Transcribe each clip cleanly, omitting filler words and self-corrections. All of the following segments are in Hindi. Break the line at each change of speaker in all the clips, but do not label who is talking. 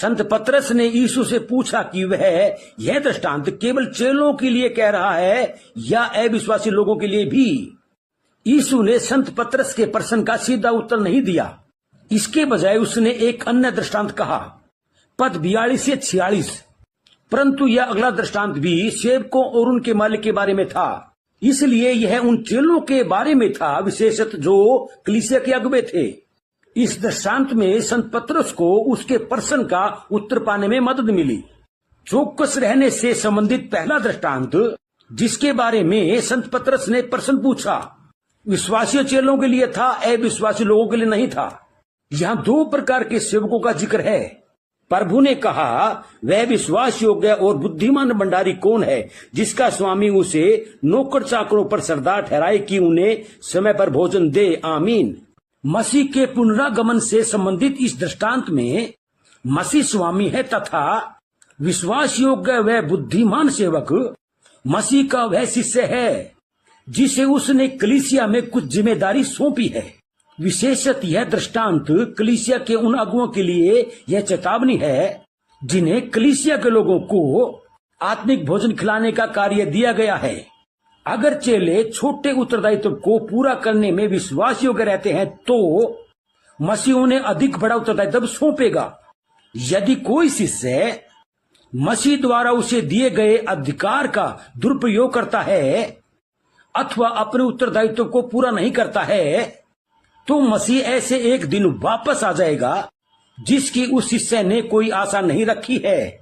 संत पतरस ने यीशु से पूछा कि वह यह दृष्टांत केवल चेलों के लिए कह रहा है या अविश्वासी लोगों के लिए भी। यीशु ने संत पतरस के प्रश्न का सीधा उत्तर नहीं दिया। इसके बजाय उसने एक अन्य दृष्टांत कहा, पद 42 से 46। परंतु यह अगला दृष्टांत भी सेवकों और उनके मालिक के बारे में था, इसलिए यह उन चेलों के बारे में था, विशेषतः जो कलीसिया के अगुवे थे। इस दृष्टांत में संत पतरस को उसके प्रश्न का उत्तर पाने में मदद मिली। चौकस रहने से संबंधित पहला दृष्टांत जिसके बारे में संत पतरस ने प्रश्न पूछा, विश्वासी चेलों के लिए था, अविश्वासी लोगों के लिए नहीं था। यहाँ दो प्रकार के सेवकों का जिक्र है। प्रभु ने कहा, वह विश्वास योग्य और बुद्धिमान भंडारी कौन है जिसका स्वामी उसे नौकर चाकरों पर सरदार ठहराए कि उन्हें समय पर भोजन दे। आमीन। मसीह के पुनरागमन से संबंधित इस दृष्टांत में मसीह स्वामी है तथा विश्वास योग्य वह बुद्धिमान सेवक मसीह का वह शिष्य है जिसे उसने कलीसिया में कुछ जिम्मेदारी सौंपी है। विशेषतः यह दृष्टांत कलीसिया के उन अगुओं के लिए यह चेतावनी है जिन्हें कलीसिया के लोगों को आत्मिक भोजन खिलाने का कार्य दिया गया है। अगर चेले छोटे उत्तरदायित्व को पूरा करने में विश्वास योग्य रहते हैं तो मसीह उन्हें अधिक बड़ा उत्तरदायित्व सौंपेगा। यदि कोई शिष्य मसीह द्वारा उसे दिए गए अधिकार का दुरुपयोग करता है अथवा अपने उत्तरदायित्व को पूरा नहीं करता है तो मसीह ऐसे एक दिन वापस आ जाएगा जिसकी उस शिष्य ने कोई आशा नहीं रखी है।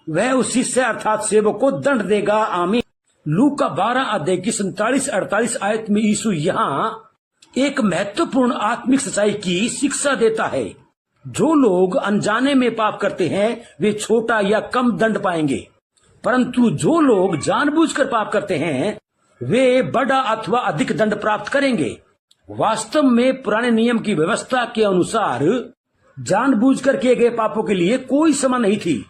वह उस शिष्य अर्थात सेवक को दंड देगा। आमीन। लूका 12 अध्याय की 47-48 आयत में यीशु यहाँ एक महत्वपूर्ण आत्मिक सच्चाई की शिक्षा देता है। जो लोग अनजाने में पाप करते हैं वे छोटा या कम दंड पाएंगे, परंतु जो लोग जानबूझकर पाप करते हैं वे बड़ा अथवा अधिक दंड प्राप्त करेंगे। वास्तव में पुराने नियम की व्यवस्था के अनुसार जानबूझकर किए गए पापों के लिए कोई क्षमा नहीं थी।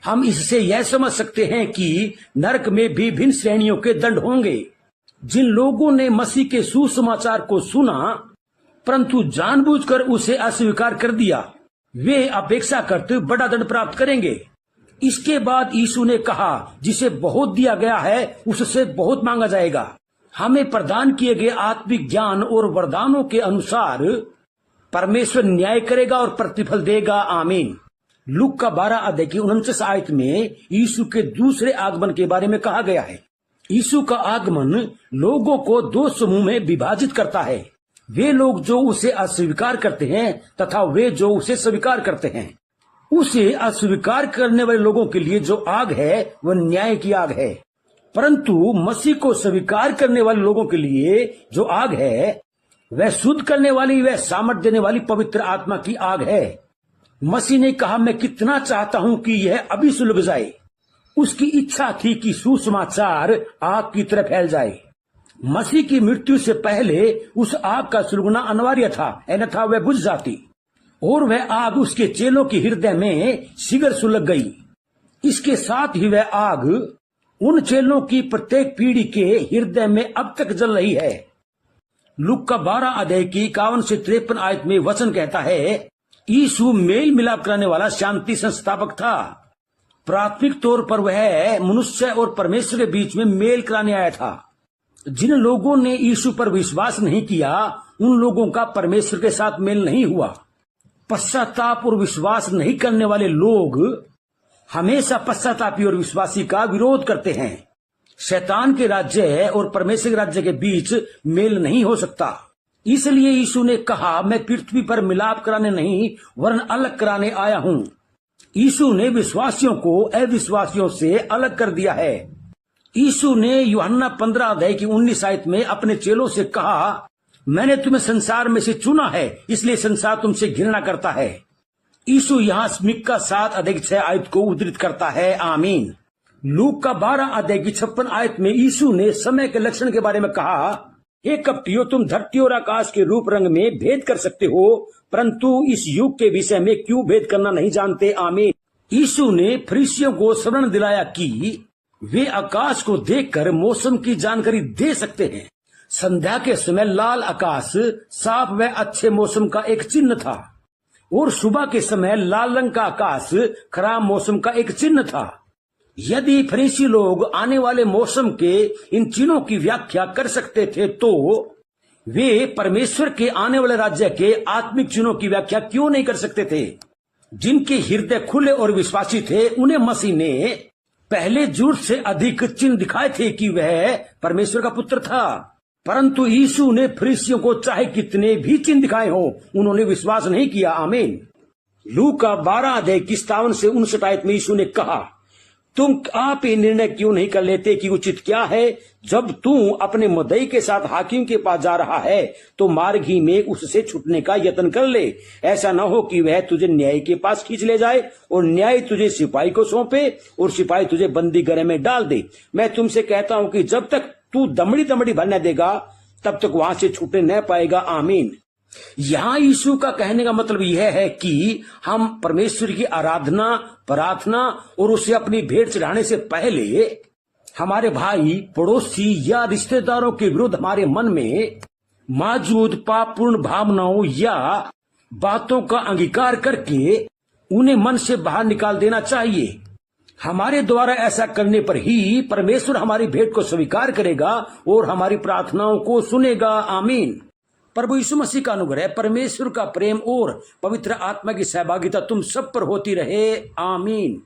हम इससे यह समझ सकते हैं कि नरक में भी भिन्न श्रेणियों के दंड होंगे। जिन लोगों ने मसीह के सुसमाचार को सुना परंतु जानबूझकर उसे अस्वीकार कर दिया, वे अपेक्षाकृत बड़ा दंड प्राप्त करेंगे। इसके बाद यीशु ने कहा, जिसे बहुत दिया गया है उससे बहुत मांगा जाएगा। हमें प्रदान किए गए आत्मिक ज्ञान और वरदानों के अनुसार परमेश्वर न्याय करेगा और प्रतिफल देगा। आमीन। लूका 12 अध्याय की 49 आयत में यीशु के दूसरे आगमन के बारे में कहा गया है। यीशु का आगमन लोगों को दो समूह में विभाजित करता है, वे लोग जो उसे अस्वीकार करते हैं तथा वे जो उसे स्वीकार करते हैं। उसे अस्वीकार करने वाले लोगों के लिए जो आग है वह न्याय की आग है, परंतु मसीह को स्वीकार करने वाले लोगों के लिए जो आग है वह शुद्ध करने वाली, वह सामर्थ देने वाली पवित्र आत्मा की आग है। मसीह ने कहा, मैं कितना चाहता हूं कि यह अभी सुलग जाए। उसकी इच्छा थी कि सुसमाचार आग की तरह फैल जाए। मसीह की मृत्यु से पहले उस आग का सुलगना अनिवार्य था, अन्यथा वह बुझ जाती और वह आग उसके चेलों के हृदय में शीघ्र सुलग गई। इसके साथ ही वह आग उन चेलों की प्रत्येक पीढ़ी के हृदय में अब तक जल रही है। लूका 12 अध्याय की 51 से 53 आयत में वचन कहता है, यीशु मेल मिलाप कराने वाला शांति संस्थापक था। प्राथमिक तौर पर वह मनुष्य और परमेश्वर के बीच में मेल कराने आया था। जिन लोगों ने यीशु पर विश्वास नहीं किया उन लोगों का परमेश्वर के साथ मेल नहीं हुआ। पश्चाताप और विश्वास नहीं करने वाले लोग हमेशा पश्चातापी और विश्वासी का विरोध करते हैं। शैतान के राज्य और परमेश्वर के राज्य के बीच मेल नहीं हो सकता। इसलिए यीशु ने कहा, मैं पृथ्वी पर मिलाप कराने नहीं वरन अलग कराने आया हूँ। यीशु ने विश्वासियों को अविश्वासियों से अलग कर दिया है। यीशु ने यूहन्ना 15 अध्याय की 19 आयत में अपने चेलों से कहा, मैंने तुम्हें संसार में से चुना है इसलिए संसार तुमसे घृणा करता है। यीशु यहाँ मिक्का 7 अध्याय की 6 आयत को उद्धृत करता है। आमीन। लूका 12 अध्याय की 56 आयत में यीशु ने समय के लक्षण के बारे में कहा, हे कपटियों, तुम धरती और आकाश के रूप रंग में भेद कर सकते हो परंतु इस युग के विषय में क्यों भेद करना नहीं जानते। आमीन। यीशु ने फरीसियों को स्मरण दिलाया कि वे आकाश को देखकर मौसम की जानकारी दे सकते हैं। संध्या के समय लाल आकाश साफ व अच्छे मौसम का एक चिन्ह था। और सुबह के समय लाल रंग का आकाश खराब मौसम का एक चिन्ह था। यदि फरीसी लोग आने वाले मौसम के इन चिन्हों की व्याख्या कर सकते थे तो वे परमेश्वर के आने वाले राज्य के आत्मिक चिन्हों की व्याख्या क्यों नहीं कर सकते थे? जिनके हृदय खुले और विश्वासी थे उन्हें मसीह ने पहले झूठ से अधिक चिन्ह दिखाए थे कि वह परमेश्वर का पुत्र था। परंतु यीशु ने फरीसियों को चाहे कितने भी चिन्ह दिखाए हो, उन्होंने विश्वास नहीं किया। आमीन। लूका 12 अध्याय 57 से 59 आयत में यीशु ने कहा, तुम आप ये निर्णय क्यों नहीं कर लेते कि उचित क्या है? जब तू अपने मुद्दई के साथ हाकिम के पास जा रहा है तो मार्ग ही में उससे छूटने का यत्न कर ले। ऐसा न हो कि वह तुझे न्याय के पास खींच ले जाए और न्याय तुझे सिपाही को सौंपे और सिपाही तुझे बंदी गृह में डाल दे। मैं तुमसे कहता हूं कि जब तक तू दमड़ी दमड़ी भर न देगा तब तक वहां से छूटने न पाएगा। आमीन। यहाँ यीशु का कहने का मतलब यह है कि हम परमेश्वर की आराधना, प्रार्थना और उसे अपनी भेंट चढ़ाने से पहले हमारे भाई, पड़ोसी या रिश्तेदारों के विरुद्ध हमारे मन में मौजूद पापपूर्ण भावनाओं या बातों का अंगीकार करके उन्हें मन से बाहर निकाल देना चाहिए। हमारे द्वारा ऐसा करने पर ही परमेश्वर हमारी भेंट को स्वीकार करेगा और हमारी प्रार्थनाओं को सुनेगा। आमीन। प्रभु यीशु मसीह का अनुग्रह, परमेश्वर का प्रेम और पवित्र आत्मा की सहभागिता तुम सब पर होती रहे। आमीन।